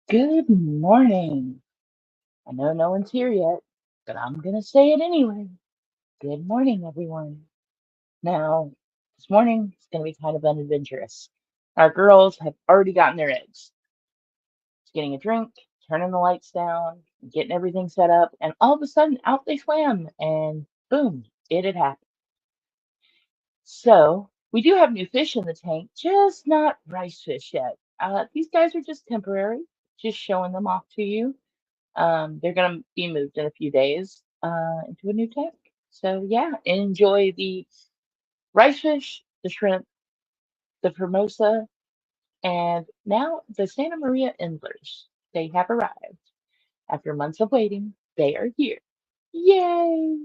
Good morning. I know no one's here yet, but I'm going to say it anyway. Good morning, everyone. Now, this morning is going to be kind of unadventurous. Our girls have already gotten their eggs. It's getting a drink, turning the lights down, getting everything set up, and all of a sudden out they swam, and boom, it had happened. So, we do have new fish in the tank, just not rice fish yet. These guys are just temporary, just showing them off to you. They're gonna be moved in a few days into a new tank. So yeah, enjoy the rice fish, the shrimp, the Formosa, and now the Santa Maria Endlers. They have arrived. After months of waiting, they are here. Yay!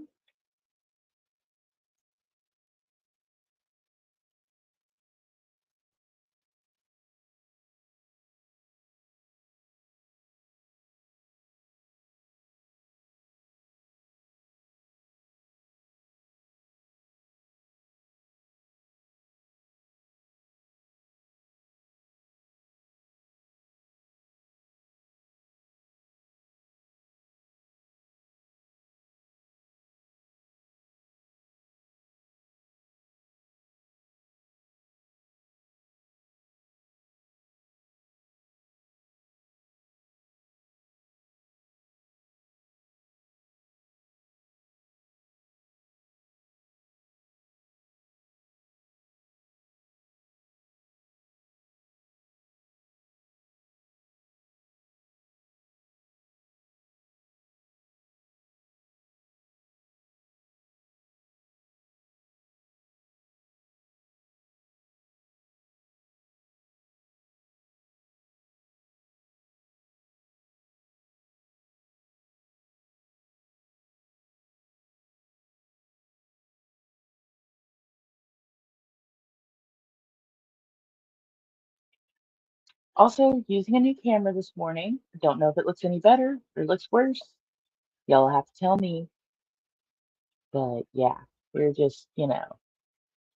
Also, using a new camera this morning. Don't know if it looks any better or looks worse. Y'all have to tell me. But yeah, we're just,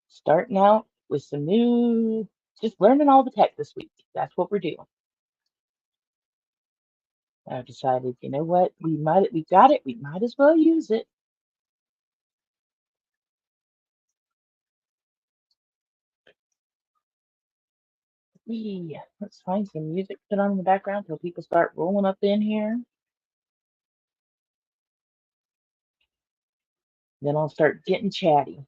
starting out with some new, just learning all the tech this week. That's what we're doing. I decided, you know what, we got it, we might as well use it. Let's find some music to put on in the background till people start rolling up in here. Then I'll start getting chatty.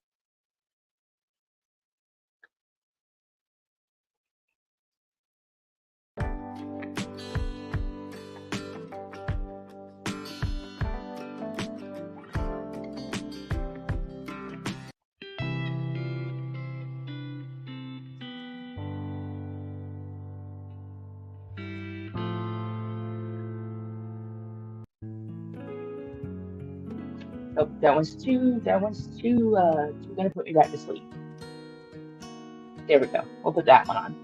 Oh, that one's too gonna put me back to sleep. There we go. We'll put that one on.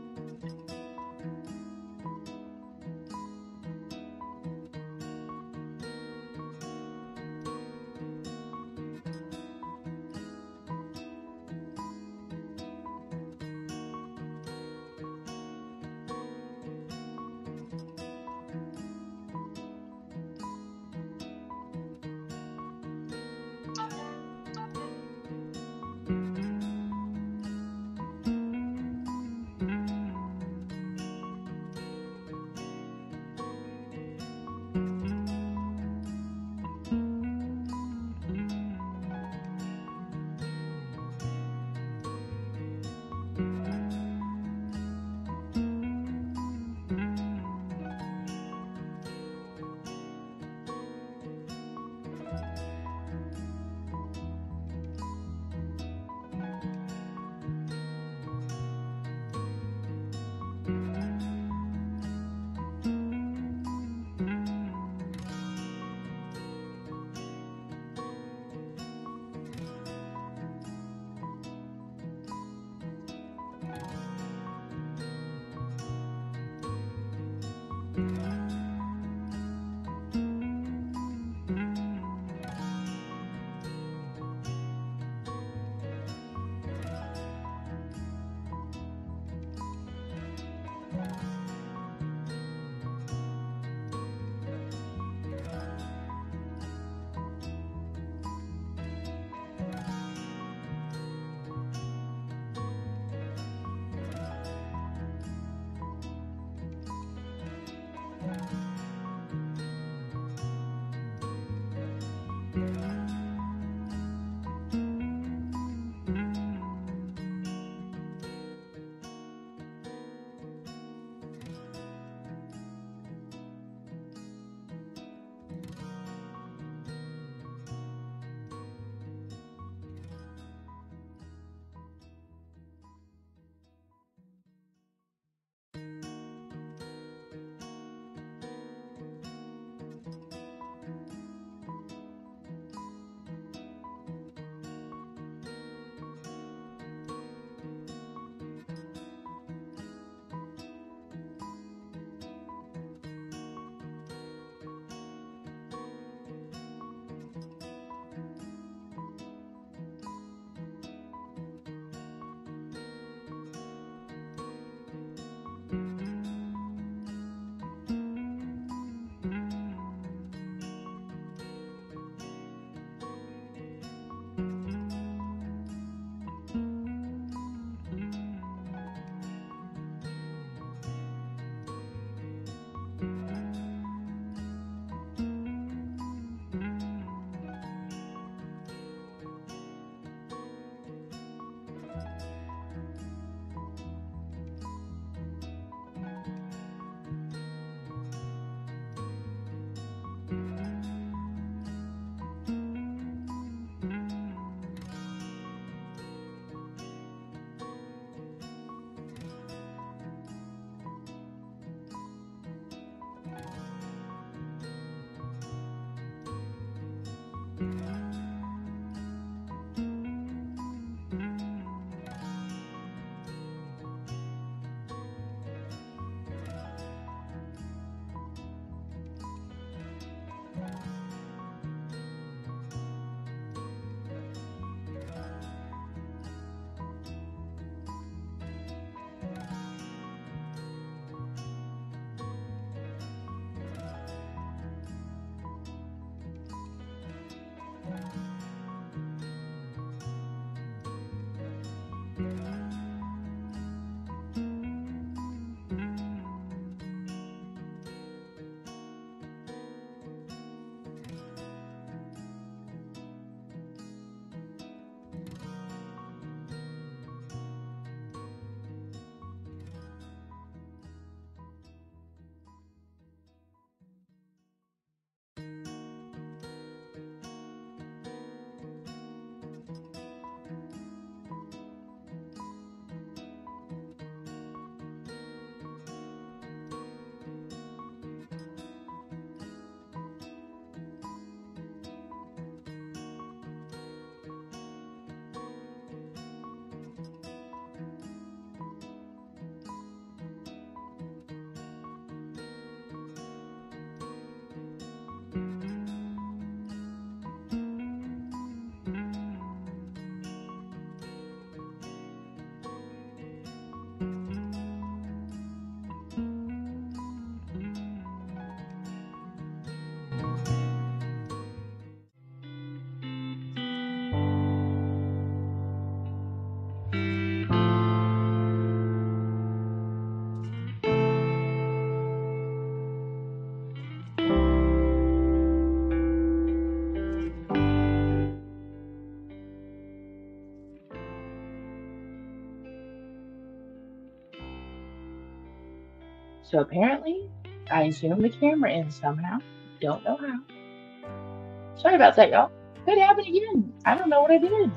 So apparently, I zoomed the camera in somehow. Don't know how. Sorry about that, y'all. Could happen again. I don't know what I did.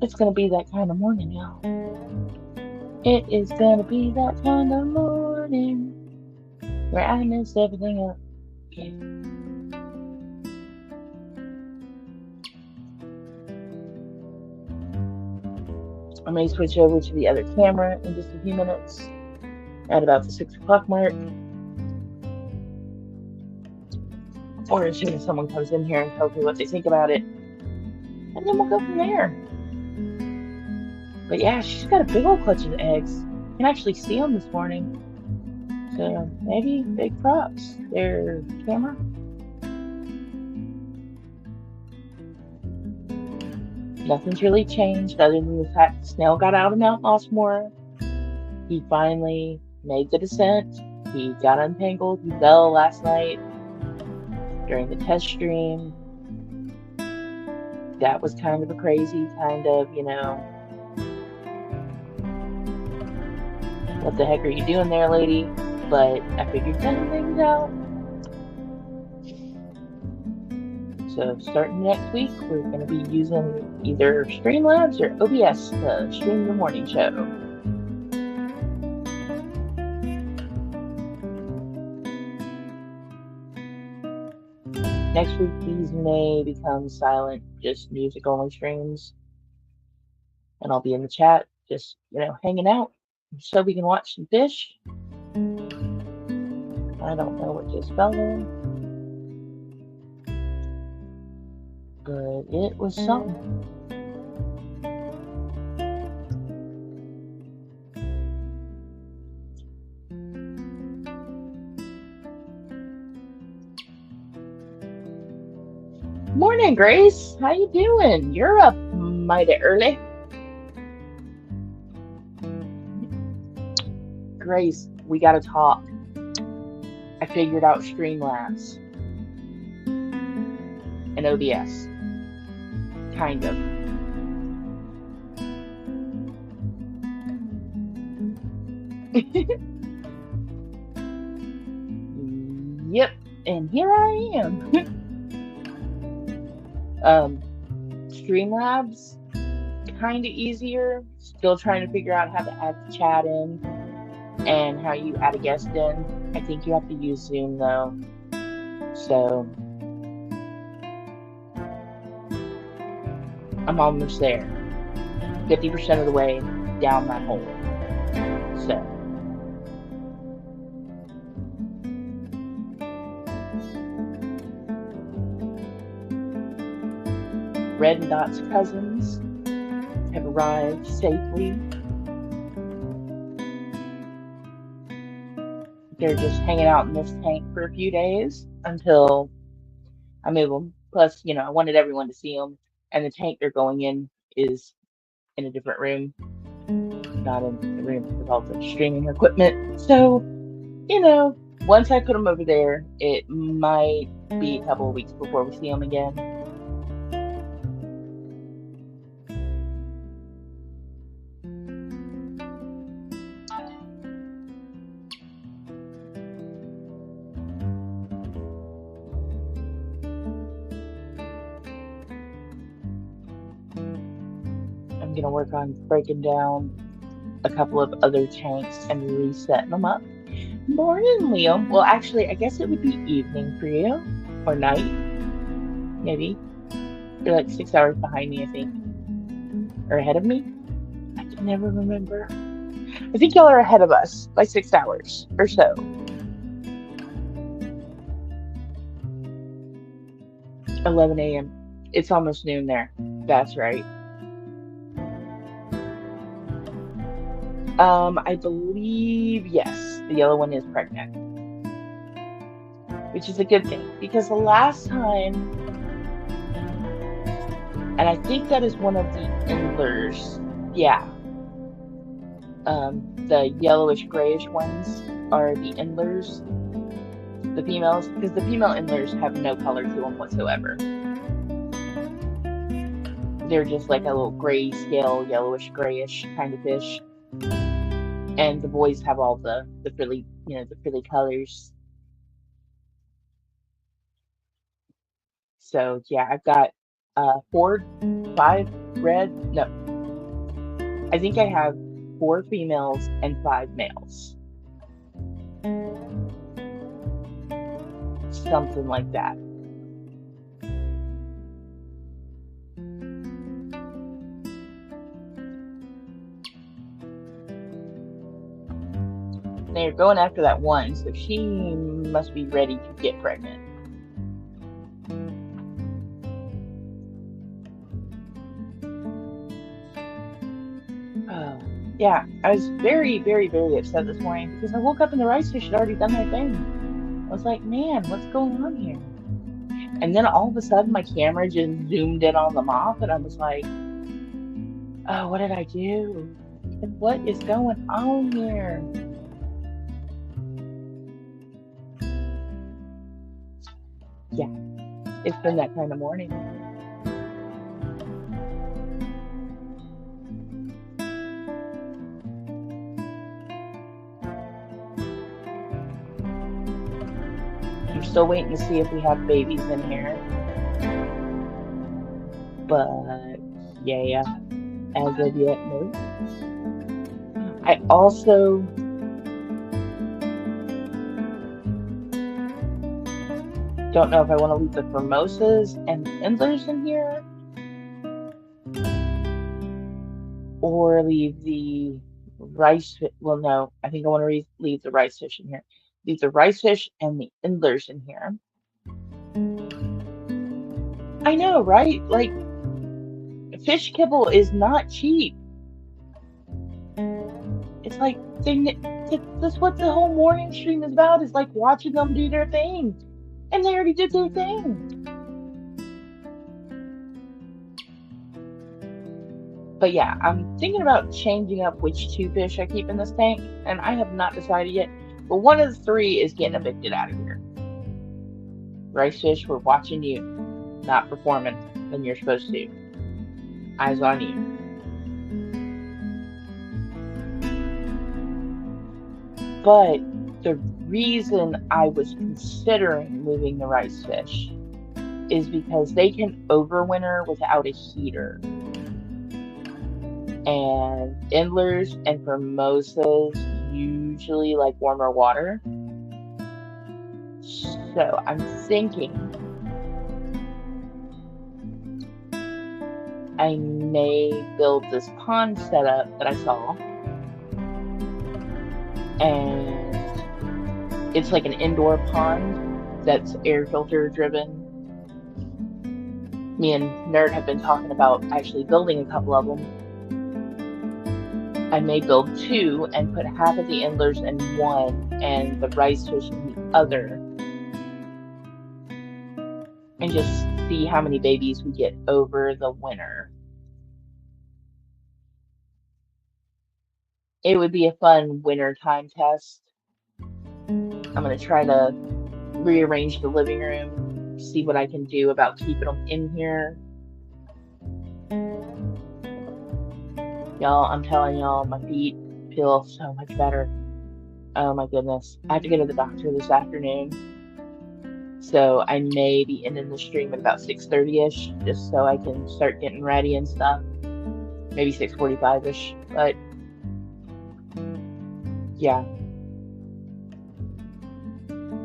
It's gonna be that kind of morning, y'all. It is gonna be that kind of morning where I mess everything up. Okay. I may switch over to the other camera in just a few minutes at about the 6 o'clock mark. Or as soon as someone comes in here and tells me what they think about it. And then we'll go from there. But yeah, she's got a big old clutch of eggs. You can actually see them this morning. So maybe big props. Their camera. Nothing's really changed other than the fact Snail got out of Mount Mossmore. He finally made the descent. He got untangled. He fell last night during the test stream. That was kind of a crazy kind of, what the heck are you doing there, lady? But I figured 10 things out. So starting next week, we're going to be using either Streamlabs or OBS to stream the morning show. Next week, these may become silent, just music-only streams. And I'll be in the chat, just, hanging out, so we can watch some fish. I don't know what just fell there. But it was something. Morning, Grace. How you doing? You're up mighty early. Grace, we gotta talk. I figured out Streamlabs and OBS. Kind of. Yep, and here I am. Streamlabs, kind of easier. Still trying to figure out how to add the chat in and how you add a guest in. I think you have to use Zoom though. So I'm almost there. 50% of the way down that hole. So Red and Dot's cousins have arrived safely. They're just hanging out in this tank for a few days until I move them. Plus, I wanted everyone to see them. And the tank they're going in is in a different room. Not in the room with all the streaming equipment. So, once I put them over there, it might be a couple of weeks before we see them again. I'm gonna work on breaking down a couple of other tanks and resetting them up. Morning, Leo. Well, actually, I guess it would be evening for you, or night, maybe. You're like 6 hours behind me, I think, or ahead of me. I can never remember. I think y'all are ahead of us by 6 hours or so. 11 a.m. It's almost noon there. That's right. I believe, yes, the yellow one is pregnant. Which is a good thing, because the last time, and I think that is one of the endlers, yeah. The yellowish grayish ones are the endlers, the females, because the female endlers have no color to them whatsoever. they're just like a little gray scale, yellowish, grayish kind of fish. And the boys have all the frilly, the frilly colors. So yeah, I've got 5 red. No, I think I have 4 females and 5 males. Something like that. They're going after that one, so she must be ready to get pregnant. Yeah, I was very, very, very upset this morning because I woke up and the rice fish had already done their thing. I was like, man, what's going on here? And then all of a sudden my camera just zoomed in on the moth and I was like, oh, what did I do? What is going on here? Yeah, it's been that kind of morning. I'm still waiting to see if we have babies in here. But yeah, as of yet, no. I also don't know if I want to leave the Formosas and the Endlers in here or leave the rice fish. Well, no, I think I want to leave the rice fish in here. Leave the rice fish and the Endlers in here. I know, right? Like, fish kibble is not cheap. It's like, that's what the whole morning stream is about, is like watching them do their thing. And they already did their thing. But yeah, I'm thinking about changing up which 2 fish I keep in this tank, and I have not decided yet. But one of the 3 is getting evicted out of here. Rice fish, we're watching you not performing when you're supposed to. Eyes on you. But the reason I was considering moving the rice fish is because they can overwinter without a heater. And Endlers and Formosas usually like warmer water. So I'm thinking I may build this pond setup that I saw. And it's like an indoor pond that's air filter driven. Me and Nerd have been talking about actually building a couple of them. I may build 2 and put half of the Endlers in one and the rice fish in the other. And just see how many babies we get over the winter. It would be a fun winter time test. I'm going to try to rearrange the living room, see what I can do about keeping them in here. Y'all, I'm telling y'all, my feet feel so much better. Oh my goodness. I have to go to the doctor this afternoon. So I may be ending the stream at about 6:30-ish, just so I can start getting ready and stuff. Maybe 6:45-ish, but yeah.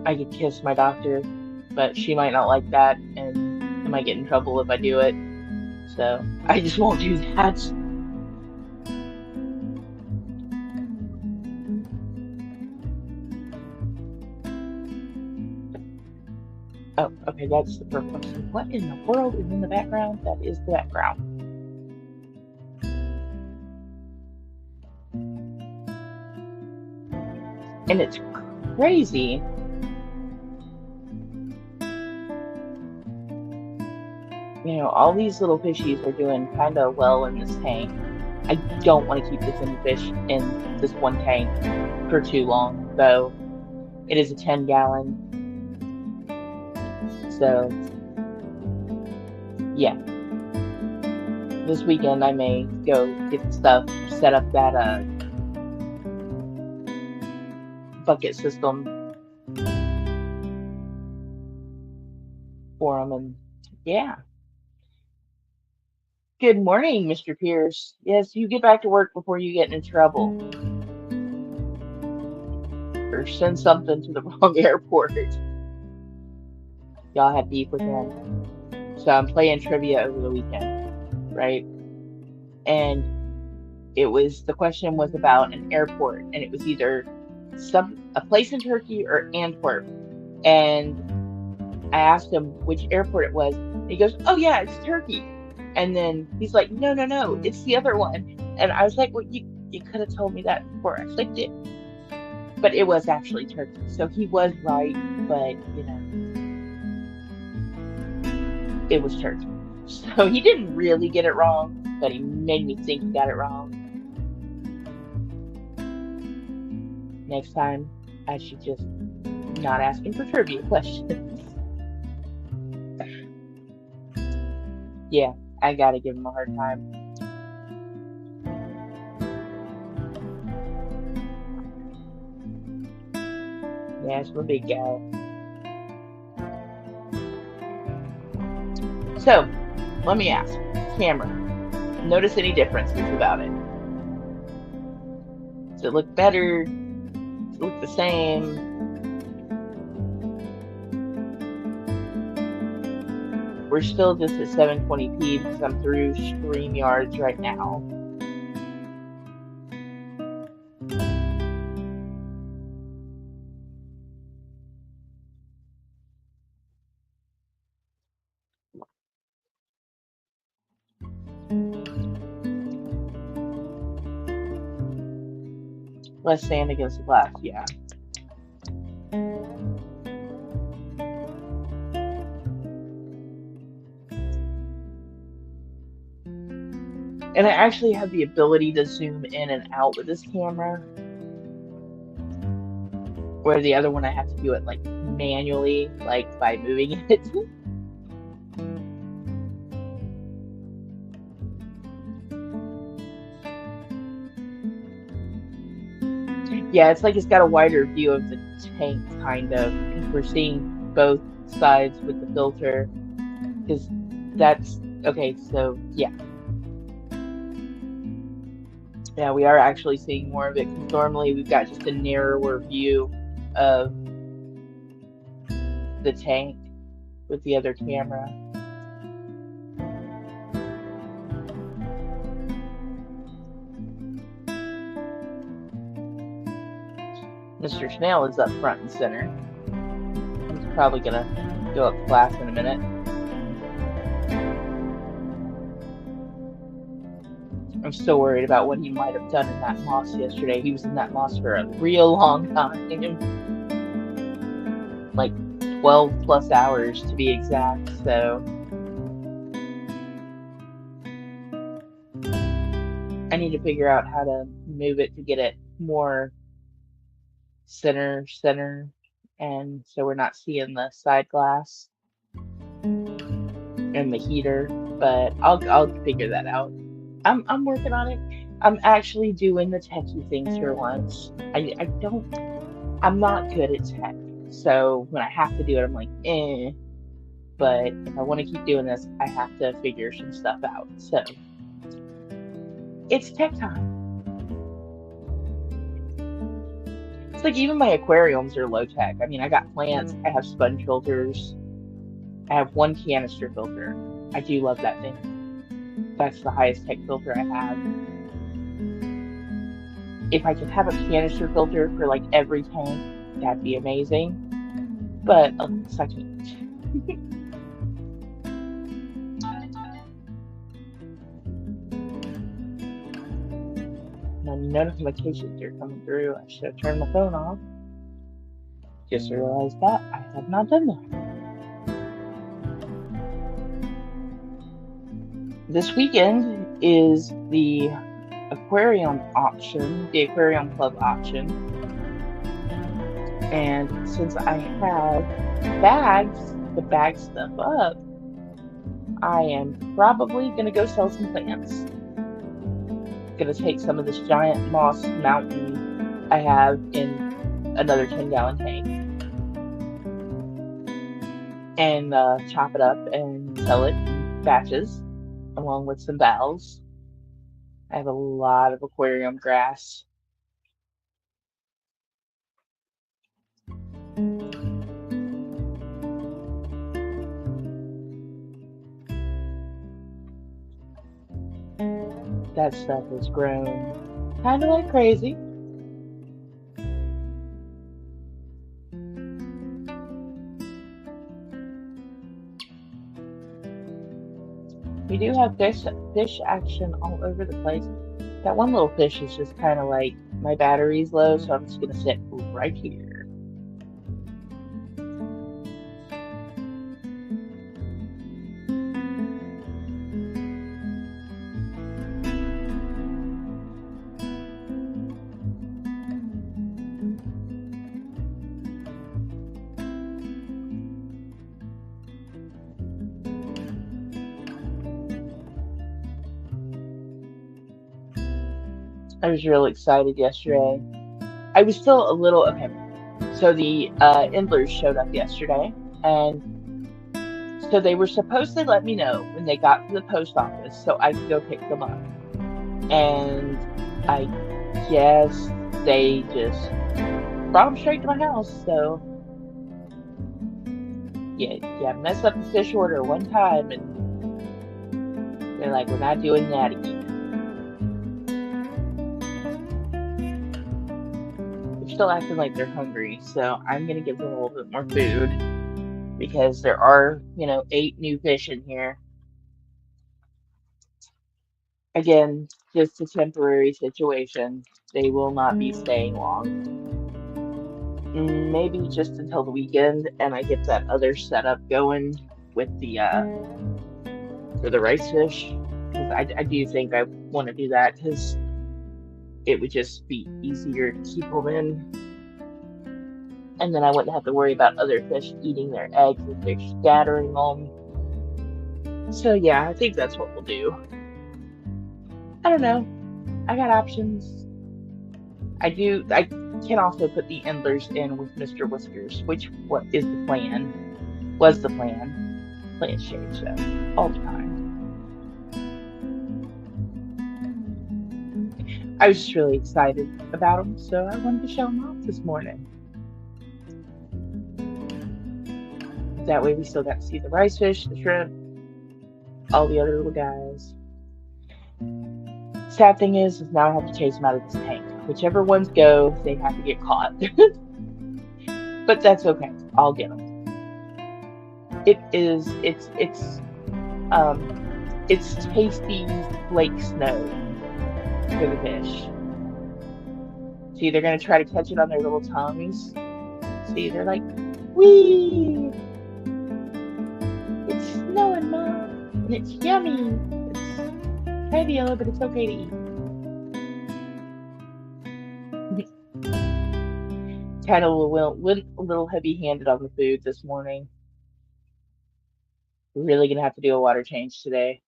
I could kiss my doctor, but she might not like that, and I might get in trouble if I do it. So I just won't do that. Oh, okay, that's the first question. What in the world is in the background? That is the background. And it's crazy. You know, all these little fishies are doing kind of well in this tank. I don't want to keep this many fish in this one tank for too long, though. It is a 10-gallon. So, yeah. this weekend I may go get the stuff, set up that bucket system for them, and yeah. Good morning, Mr. Pierce. Yes, you get back to work before you get in trouble or send something to the wrong airport. Y'all have beef with him. So I'm playing trivia over the weekend, right? And the question was about an airport, and it was either a place in Turkey or Antwerp. And I asked him which airport it was, and he goes, "Oh yeah, it's Turkey." And then he's like, "No, it's the other one." And I was like, "Well, you could have told me that before I clicked it." But it was actually Turkey, so he was right. But it was Turkey, so he didn't really get it wrong, but he made me think he got it wrong. Next time, I should just not ask him for trivia questions. Yeah, I gotta give him a hard time. Yeah, it's a big guy. So, let me ask, camera, notice any differences about it? Does it look better? Does it look the same? We're still just at 720p because I'm through StreamYards right now. Less sand against the glass, yeah. And I actually have the ability to zoom in and out with this camera, where the other one I have to do it like manually, like by moving it. Yeah, it's like it's got a wider view of the tank, kind of, because we're seeing both sides with the filter, because that's, okay, so, yeah. Yeah, we are actually seeing more of it, because normally we've got just a narrower view of the tank with the other camera. Mr. Snail is up front and center. He's probably gonna go up glass in a minute. I'm still worried about what he might have done in that moss yesterday. He was in that moss for a real long time. Like 12 plus hours to be exact, so I need to figure out how to move it to get it more center, and so we're not seeing the side glass and the heater, but I'll figure that out. I'm working on it. I'm actually doing the techie things for once. I'm not good at tech, so when I have to do it, I'm like, eh. But if I want to keep doing this, I have to figure some stuff out. So it's tech time. It's like even my aquariums are low tech. I mean, I got plants, I have sponge filters, I have one canister filter. I do love that thing. That's the highest tech filter I have. If I could have a canister filter for like every tank, that'd be amazing. But alas, I can't. My notifications are coming through. I should have turned my phone off. Just realized that I have not done that. This weekend is the aquarium auction, the aquarium club auction. And since I have bags to bag stuff up, I am probably going to go sell some plants. Going to take some of this giant moss mountain I have in another 10-gallon tank and chop it up and sell it in batches along with some valves. I have a lot of aquarium grass. That stuff has grown kind of like crazy. We do have fish action all over the place. That one little fish is just kind of like, my battery's low, so I'm just going to sit right here. I was real excited yesterday. I was still a little, okay, so the Endlers showed up yesterday, and so they were supposed to let me know when they got to the post office so I could go pick them up. And I guess they just brought them straight to my house, so yeah, messed up the fish order one time, and they're like, we're not doing that again. Still acting like they're hungry, so I'm gonna give them a little bit more food because there are, 8 new fish in here. Again, just a temporary situation. They will not be staying long. Maybe just until the weekend, and I get that other setup going with the for the rice fish. Because I do think I want to do that because it would just be easier to keep them in. And then I wouldn't have to worry about other fish eating their eggs if they're scattering them. So yeah, I think that's what we'll do. I don't know. I got options. I can also put the Endlers in with Mr. Whiskers, which was the plan. Plans change though, all the time. I was just really excited about them, so I wanted to show them off this morning. That way we still got to see the rice fish, the shrimp, all the other little guys. Sad thing is now I have to chase them out of this tank. Whichever ones go, they have to get caught. But that's okay. I'll get them. It's tasty flake snow for the fish. See, they're gonna try to catch it on their little tongues. See, they're like, wee! It's snowing, Mom, and it's yummy. It's kind of yellow, but it's okay to eat. Kind of went a little heavy-handed on the food this morning. We're really gonna have to do a water change today.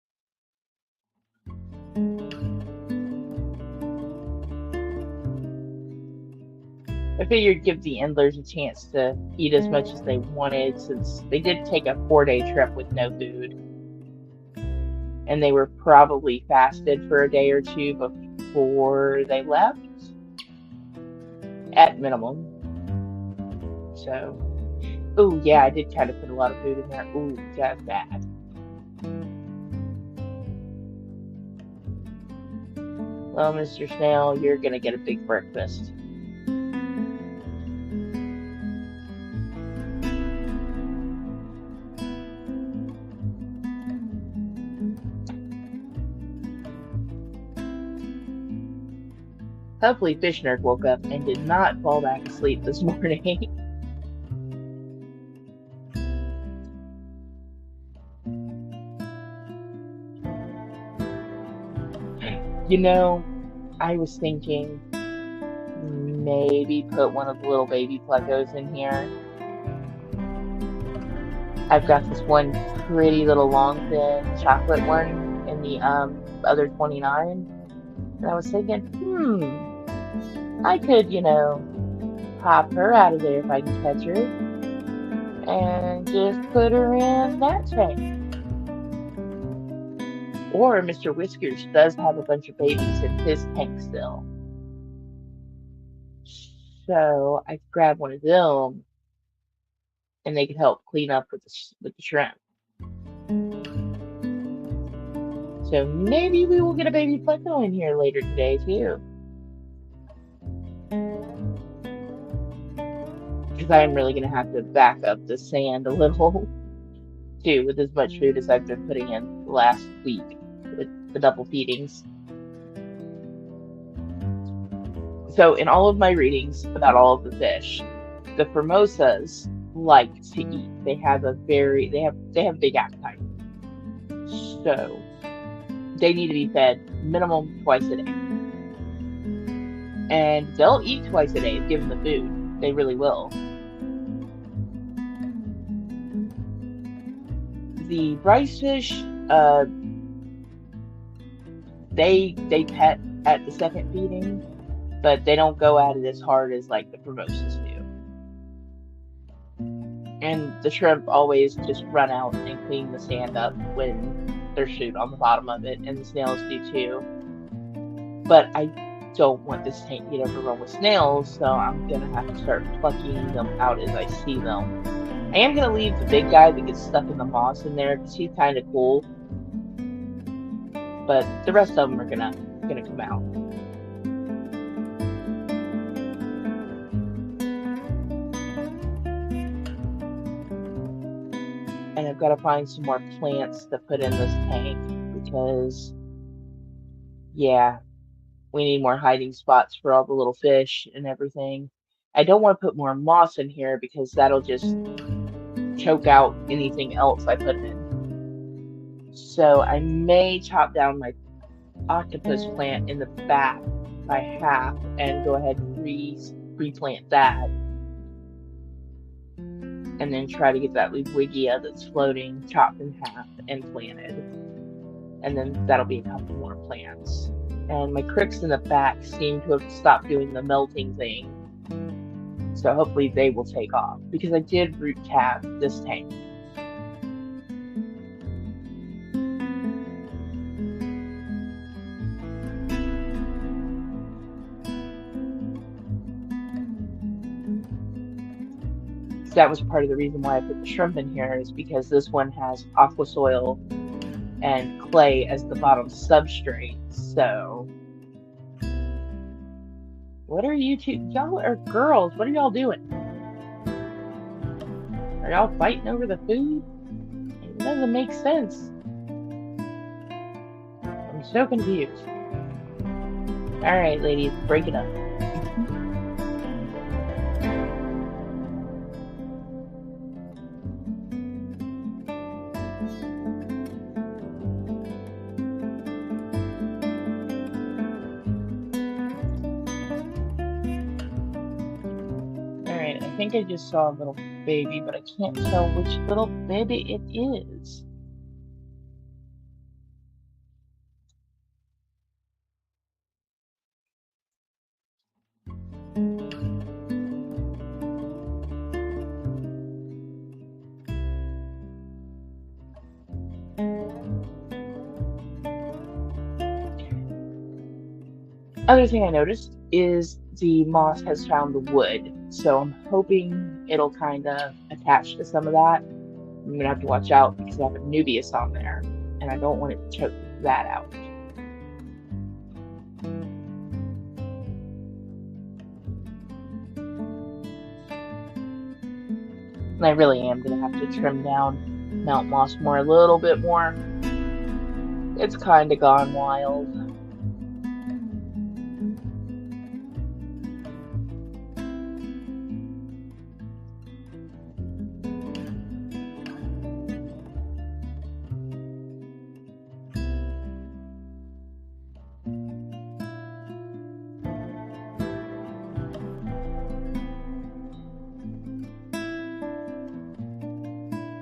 I figured give the Endlers a chance to eat as much as they wanted since they did take a 4-day trip with no food. And they were probably fasted for a day or two before they left. At minimum. So, oh yeah, I did kind of put a lot of food in there. Ooh, that's bad. Well, Mr. Snail, you're gonna get a big breakfast. Hopefully Fish Nerd woke up and did not fall back asleep this morning. I was thinking maybe put one of the little baby plecos in here. I've got this one pretty little long thin chocolate one in the other 29. And I was thinking, I could, pop her out of there if I can catch her and just put her in that tank. Or Mr. Whiskers does have a bunch of babies in his tank still. So I could grab one of them and they could help clean up with the shrimp. So maybe we will get a baby Pleco in here later today too. Because I'm really going to have to back up the sand a little too with as much food as I've been putting in last week with the double feedings. So in all of my readings about all of the fish, the Formosas like to eat. They have a big appetite. So they need to be fed minimum twice a day. And they'll eat twice a day if given the food. They really will. The rice fish, they pet at the second feeding, but they don't go at it as hard as like the Formosas do. And the shrimp always just run out and clean the sand up when there's food on the bottom of it, and the snails do too. But I don't want this tank to get overrun with snails, so I'm going to have to start plucking them out as I see them. I am going to leave the big guy that gets stuck in the moss in there because he's kind of cool. But the rest of them are gonna come out. And I've got to find some more plants to put in this tank because, yeah, we need more hiding spots for all the little fish and everything. I don't want to put more moss in here because that'll just choke out anything else I put in. So I may chop down my octopus plant in the back by half and go ahead and replant that. And then try to get that Ludwigia that's floating chopped in half and planted. And then that'll be a couple more plants. And my cricks in the back seem to have stopped doing the melting thing. So hopefully they will take off. Because I did root tab this tank. So that was part of the reason why I put the shrimp in here, is because this one has aqua soil and clay as the bottom substrate. So what are you two? Y'all are girls. What are y'all doing? Are y'all fighting over the food? It doesn't make sense. I'm so confused. Alright, ladies, break it up. I think I just saw a little baby, but I can't tell which little baby it is. Other thing I noticed is the moss has found the wood, so I'm hoping it'll kind of attach to some of that. I'm going to have to watch out because I have a Nubius on there, and I don't want it to choke that out. And I really am going to have to trim down Mount Mossmore a little bit more. It's kind of gone wild.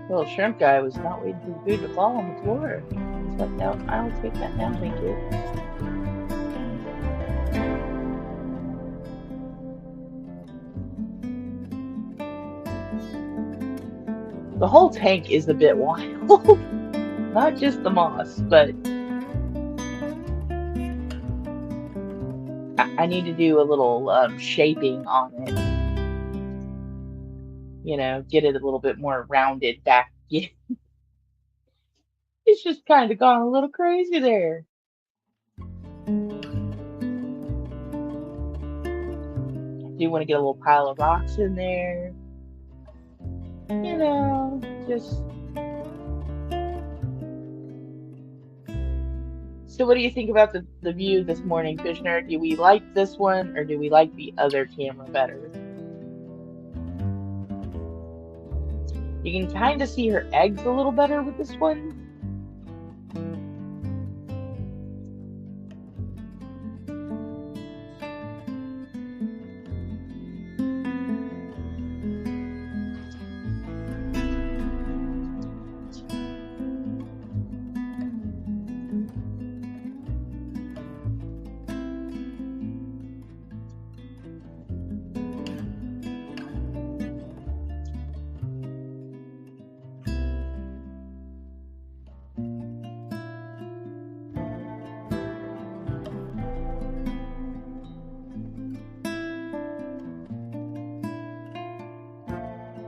Little shrimp guy was not waiting for the food to fall on the floor. He's like, no, I'll take that now, thank you. The whole tank is a bit wild. Not just the moss, but I need to do a little shaping on it. You know, get it a little bit more rounded back. It's just kind of gone a little crazy there. I do want to get a little pile of rocks in there. You know, just... So what do you think about the view this morning, Fishner? Do we like this one, or do we like the other camera better? You can kind of see her eggs a little better with this one.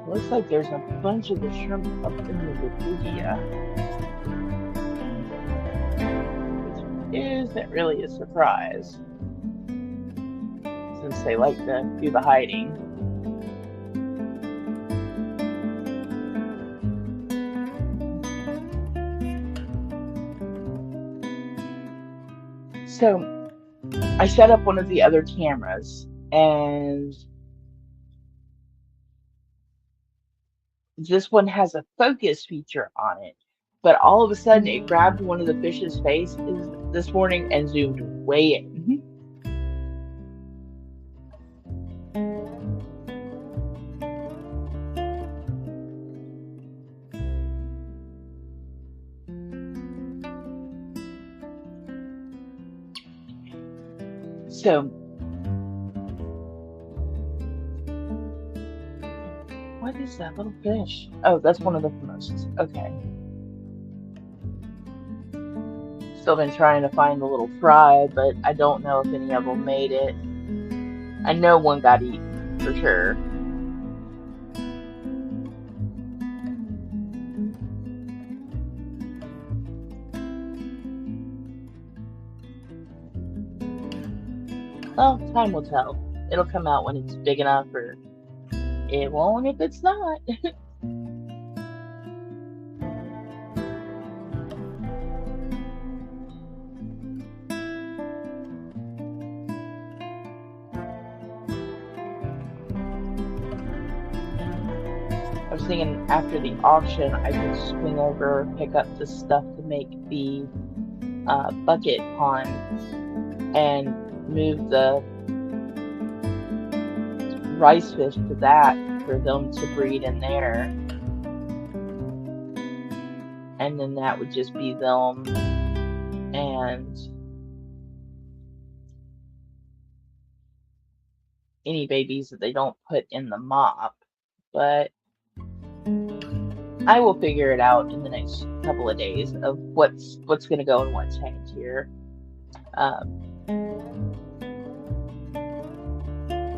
Looks like there's a bunch of the shrimp up in the refugia, which isn't really a surprise, since they like to do the hiding. So I set up one of the other cameras, and this one has a focus feature on it, but all of a sudden it grabbed one of the fish's face this morning and zoomed way in. So what is that little fish? Oh, that's one of the mimosas. Okay. Still been trying to find the little fry, but I don't know if any of them made it. I know one got eaten, for sure. Well, time will tell. It'll come out when it's big enough, or it won't if it's not. I was thinking after the auction, I could swing over, pick up the stuff to make the bucket pond, and move the rice fish to that for them to breed in there. And then that would just be them and any babies that they don't put in the mop. But I will figure it out in the next couple of days of what's going to go in what tank here.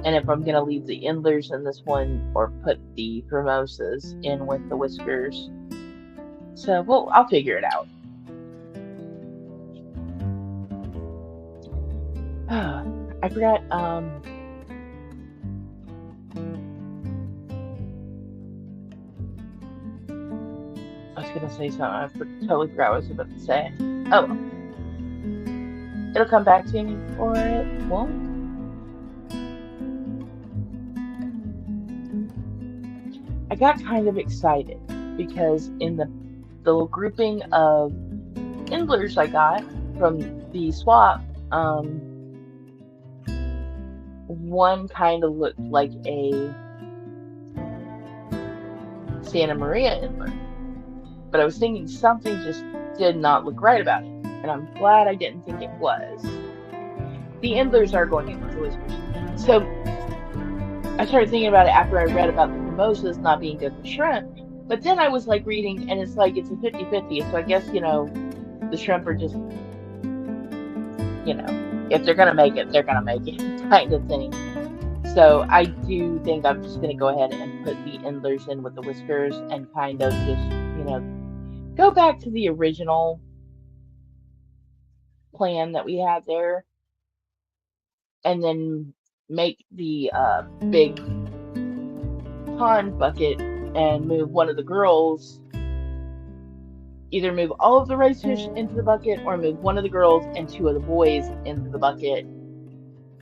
And if I'm going to leave the endlers in this one or put the formosas in with the whiskers. So, well, I'll figure it out. I forgot, I was going to say something. I totally forgot what I was about to say. Oh, well. It'll come back to me, or it won't. I got kind of excited because in the little grouping of endlers I got from the swap, one kind of looked like a Santa Maria endler. But I was thinking something just did not look right about it. And I'm glad I didn't think it was. The endlers are going in with the whiskers. So I started thinking about it after I read about the mimosas not being good for shrimp. But then I was like reading, and it's like it's a 50-50. So I guess, the shrimp are just, if they're going to make it, they're going to make it kind of thing. So I do think I'm just going to go ahead and put the endlers in with the whiskers and kind of just, go back to the original plan that we had there. And then make the big pond bucket and move one of the girls. Either move all of the rice fish into the bucket or move one of the girls and two of the boys into the bucket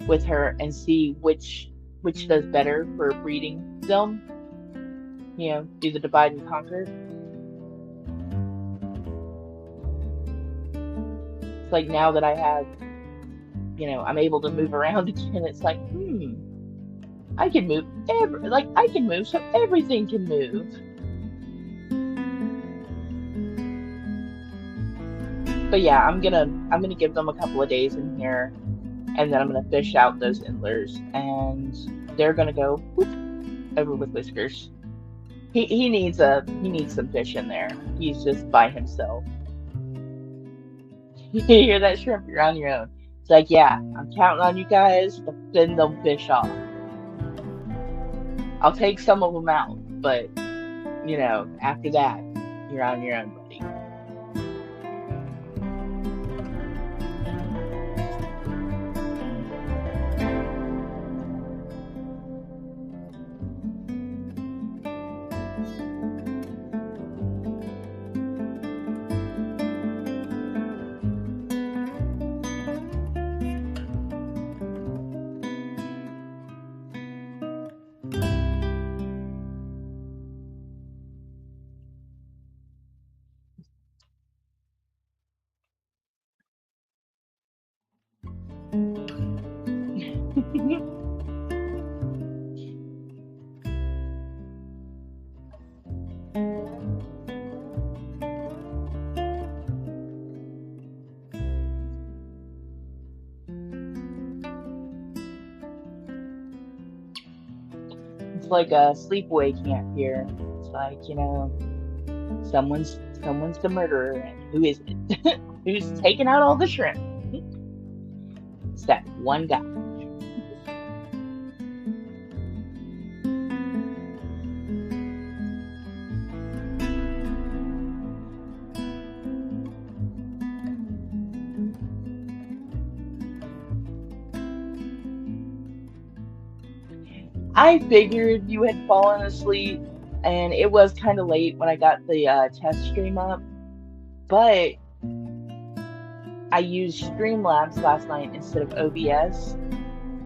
with her and see which does better for breeding them. Do the divide and conquer. It's like now that I have, I'm able to move around again, it's like, I can move I can move so everything can move. But yeah, I'm gonna give them a couple of days in here, and then I'm gonna fish out those endlers, and they're gonna go whoop, over with whiskers. He needs some fish in there. He's just by himself. You hear that, shrimp? You're on your own. It's like, yeah, I'm counting on you guys to send them fish off. I'll take some of them out, but after that, you're on your own, buddy. It's like a sleepaway camp here. It's like, someone's the murderer, and who is it? Who's taking out all the shrimp? It's that one guy. I figured you had fallen asleep, and it was kind of late when I got the test stream up, but I used Streamlabs last night instead of OBS,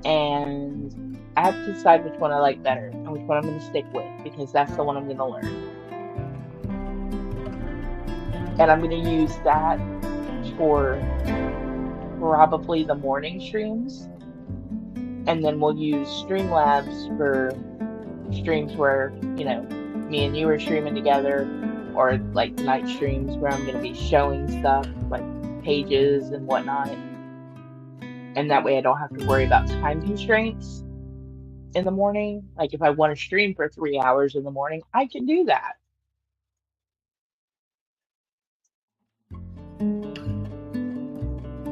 and I have to decide which one I like better and which one I'm going to stick with, because that's the one I'm going to learn. And I'm going to use that for probably the morning streams. And then we'll use Streamlabs for streams where, me and you are streaming together, or like night streams where I'm going to be showing stuff, like pages and whatnot. And that way I don't have to worry about time constraints in the morning. Like if I want to stream for 3 hours in the morning, I can do that.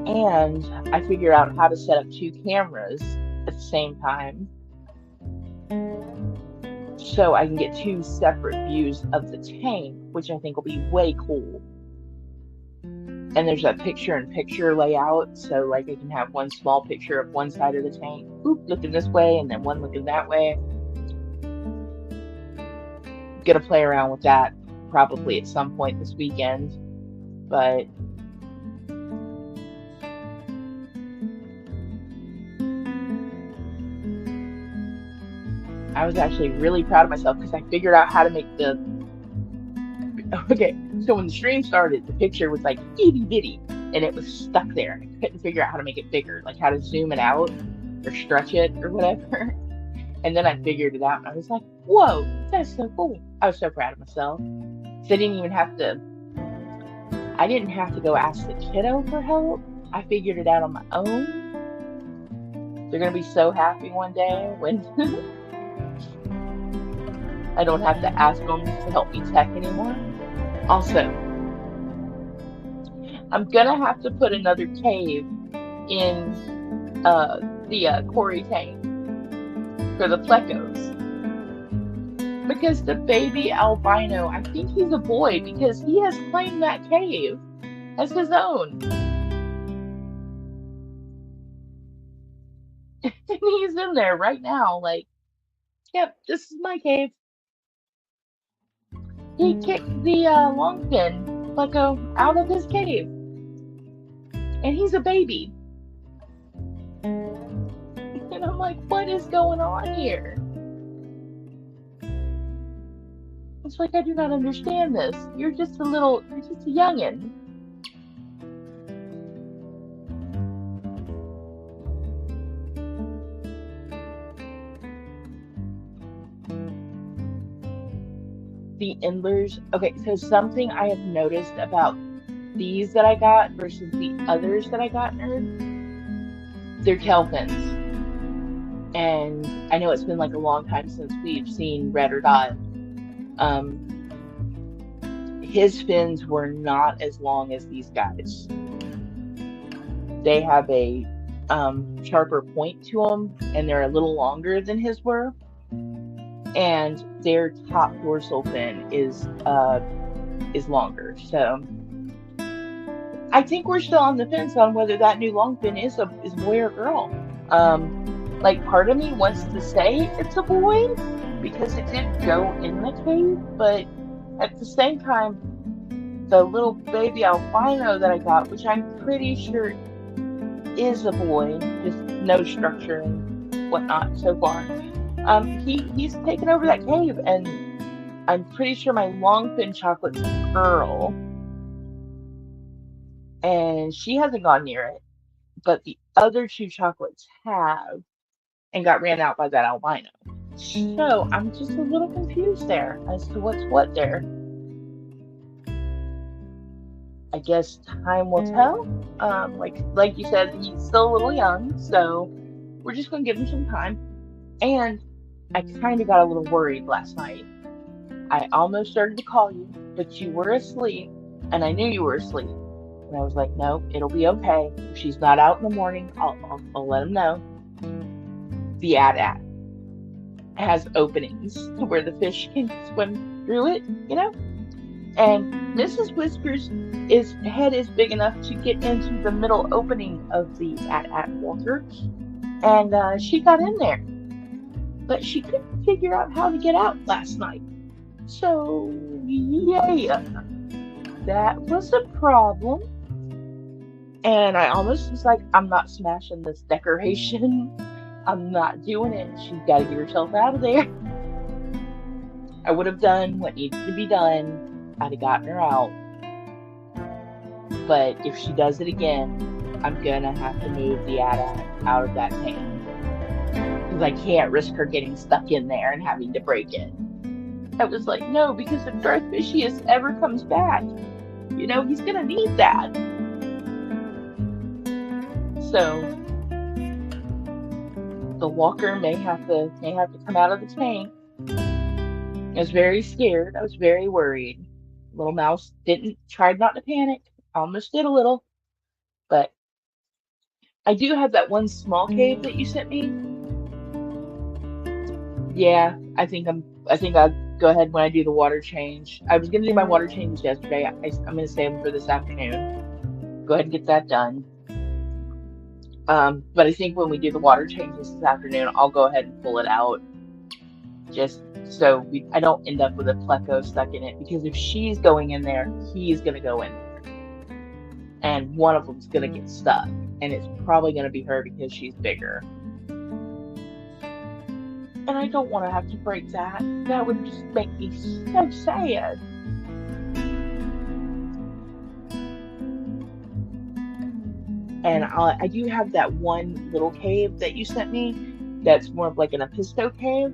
And I figure out how to set up 2 cameras at the same time, so I can get 2 separate views of the tank, which I think will be way cool. And there's a picture-in-picture layout, so like I can have one small picture of one side of the tank, looking this way, and then one looking that way. Gonna play around with that probably at some point this weekend, but I was actually really proud of myself because I figured out how to make the... Okay, so when the stream started, the picture was like itty bitty, and it was stuck there. I couldn't figure out how to make it bigger, like how to zoom it out or stretch it or whatever. And then I figured it out, and I was like, whoa, that's so cool. I was so proud of myself. So I didn't have to go ask the kiddo for help. I figured it out on my own. They're going to be so happy one day when I don't have to ask them to help me check anymore. Also, I'm going to have to put another cave in the quarry tank for the plecos. Because the baby albino, I think he's a boy because he has claimed that cave as his own. And he's in there right now, like, yep, this is my cave. He kicked the longfin pleco out of his cave. And he's a baby. And I'm like, what is going on here? It's like, I do not understand this. You're just a youngin'. The endlers. Okay, so something I have noticed about these that I got versus the others that I got, they're tail fins. And I know it's been like a long time since we've seen Red or Dot. His fins were not as long as these guys. They have a sharper point to them, and they're a little longer than his were. And their top dorsal fin is longer. So I think we're still on the fence on whether that new longfin is a boy or girl. Like, part of me wants to say it's a boy because it did go in the cave, but at the same time, the little baby albino that I got, which I'm pretty sure is a boy, just no structure and whatnot so far. He's taken over that cave, and I'm pretty sure my longfin chocolate's a girl, and she hasn't gone near it, but the other two chocolates have, and got ran out by that albino. So I'm just a little confused there as to what's what there. I guess time will tell. Like you said, he's still a little young, so we're just gonna give him some time. And I kind of got a little worried last night. I almost started to call you, but you were asleep, and I knew you were asleep. And I was like, no, it'll be okay. If she's not out in the morning, I'll let him know. The AT-AT has openings where the fish can swim through it, you know? And Mrs. Whiskers' head is big enough to get into the middle opening of the AT-AT walker. And she got in there. But she couldn't figure out how to get out last night. So, yeah, that was a problem. And I almost was like, I'm not smashing this decoration. I'm not doing it. She's got to get herself out of there. I would have done what needed to be done. I'd have gotten her out. But if she does it again, I'm going to have to move the AT-AT out of that tank. Because I can't risk her getting stuck in there and having to break it. I was like, no, because if Darth Vicious ever comes back, you know, he's going to need that. So the walker may have to come out of the tank. I was very scared. I was very worried. Little Mouse tried not to panic. Almost did a little. But I do have that one small cave that you sent me. Yeah, I think I'll go ahead when I do the water change. I was going to do my water change yesterday. I'm going to save them for this afternoon. Go ahead and get that done. But I think when we do the water changes this afternoon, I'll go ahead and pull it out. Just so I don't end up with a pleco stuck in it. Because if she's going in there, he's going to go in there. And one of them's going to get stuck. And it's probably going to be her because she's bigger. And I don't want to have to break that. That would just make me so sad. And I do have that one little cave that you sent me. That's more of like an Episto cave.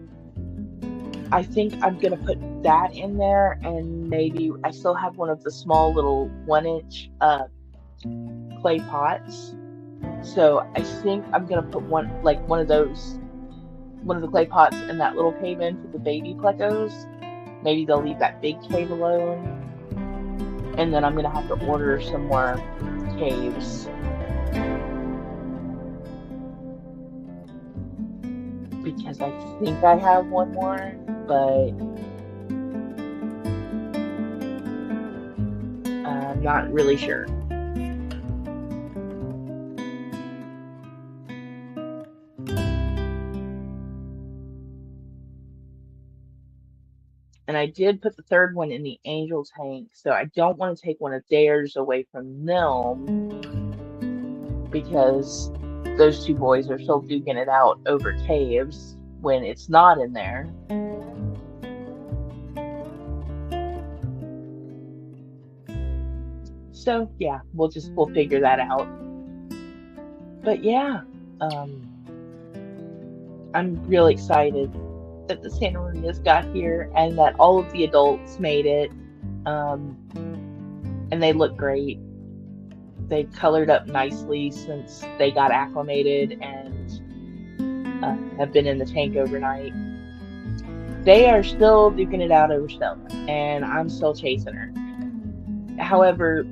I think I'm gonna put that in there, and maybe I still have one of the small little 1 inch clay pots. So I think I'm gonna put one of the clay pots in that little cave in for the baby plecos. Maybe they'll leave that big cave alone. And then I'm gonna have to order some more caves. Because I think I have one more, but I'm not really sure. And I did put the third one in the angel tank, so I don't want to take one of theirs away from them because those two boys are still duking it out over caves when it's not in there. So yeah, we'll figure that out. But yeah, I'm really excited that the Santa Marias got here and that all of the adults made it. And they look great. They've colored up nicely since they got acclimated and have been in the tank overnight. They are still duking it out over Stella, and I'm still chasing her. However,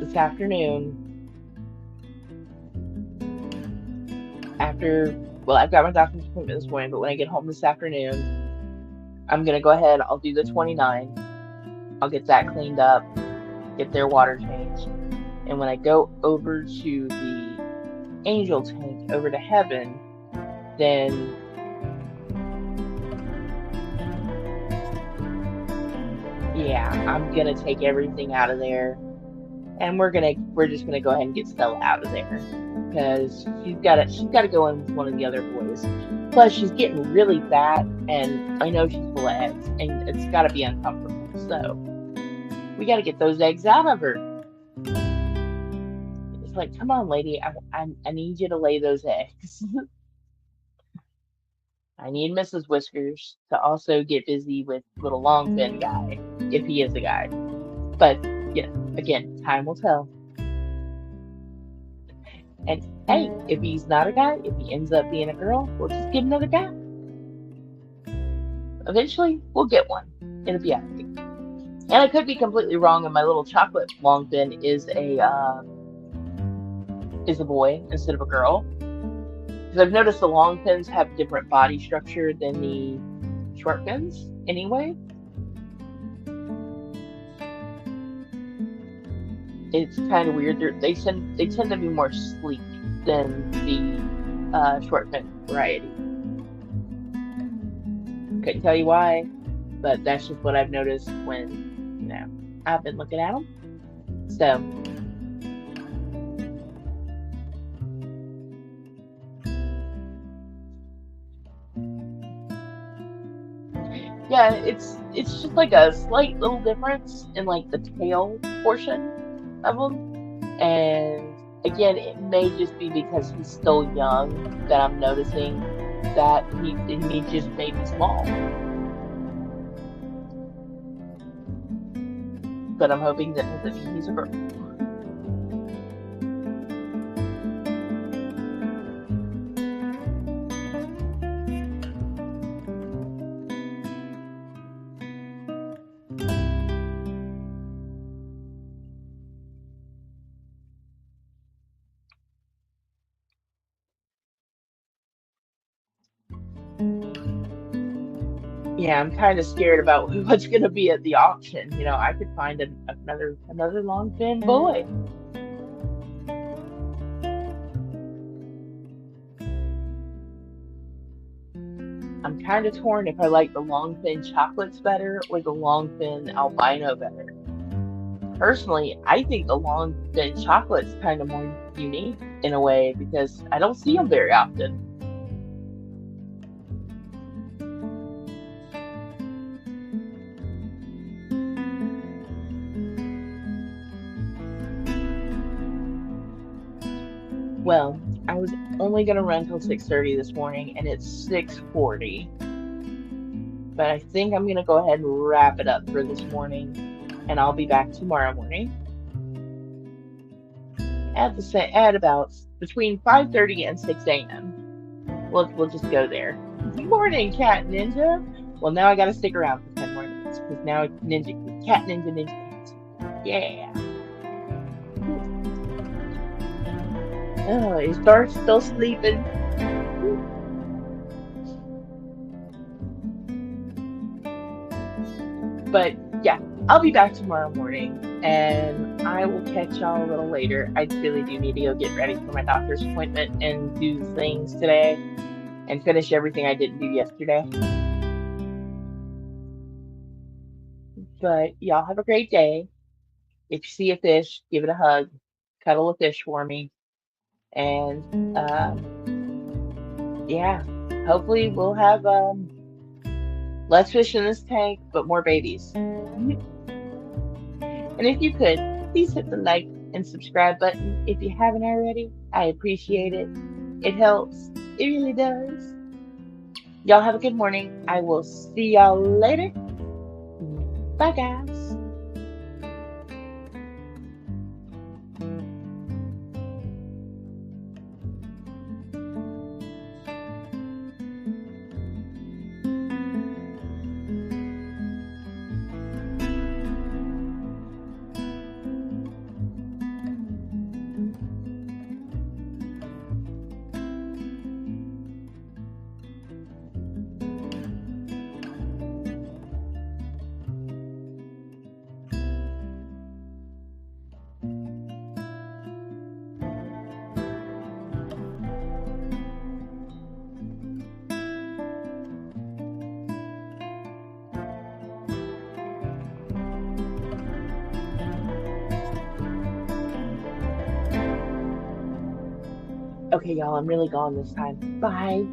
this afternoon, I've got my doctor's appointment this morning, but when I get home this afternoon, I'm going to go ahead, I'll do the 29. I'll get that cleaned up, get their water changed. And when I go over to the angel tank over to heaven, then yeah, I'm going to take everything out of there. And we're just gonna go ahead and get Stella out of there because she's gotta go in with one of the other boys. Plus, she's getting really fat, and I know she's full of eggs, and it's gotta be uncomfortable. So we gotta get those eggs out of her. It's like, come on, lady, I need you to lay those eggs. I need Mrs. Whiskers to also get busy with little Longfin guy, if he is a guy. But yeah, again, time will tell. And hey, if he's not a guy, if he ends up being a girl, we'll just get another guy. Eventually, we'll get one. It'll be alright. And I could be completely wrong, and my little chocolate longfin is a boy instead of a girl. Because I've noticed the longfins have different body structure than the short fins, anyway. It's kind of weird. They tend to be more sleek than the short fin variety. Couldn't tell you why, but that's just what I've noticed when I've been looking at them. So yeah, it's just like a slight little difference in like the tail portion of him, and again, it may just be because he's still young that I'm noticing that he just may be small. But I'm hoping that doesn't mean he's a girl. Yeah, I'm kind of scared about what's going to be at the auction. I could find another longfin boy. I'm kind of torn if I like the longfin chocolates better or the longfin albino better. Personally, I think the longfin chocolate's kind of more unique in a way because I don't see them very often. Well, I was only going to run till 6:30 this morning, and it's 6:40. But I think I'm going to go ahead and wrap it up for this morning, and I'll be back tomorrow morning at about between 5:30 and 6 a.m. We'll just go there. Morning, Cat Ninja. Well, now I got to stick around for 10 more minutes because now Cat Ninja. Yeah. Oh, is Darth still sleeping? But yeah, I'll be back tomorrow morning, and I will catch y'all a little later. I really do need to go get ready for my doctor's appointment and do things today and finish everything I didn't do yesterday. But y'all have a great day. If you see a fish, give it a hug, cuddle a fish for me, and yeah, hopefully we'll have less fish in this tank, but more babies. And if you could, please hit the like and subscribe button if you haven't already. I appreciate it. It helps. It really does. Y'all have a good morning. I will see y'all later. Bye, guys. Okay, y'all, I'm really gone this time. Bye.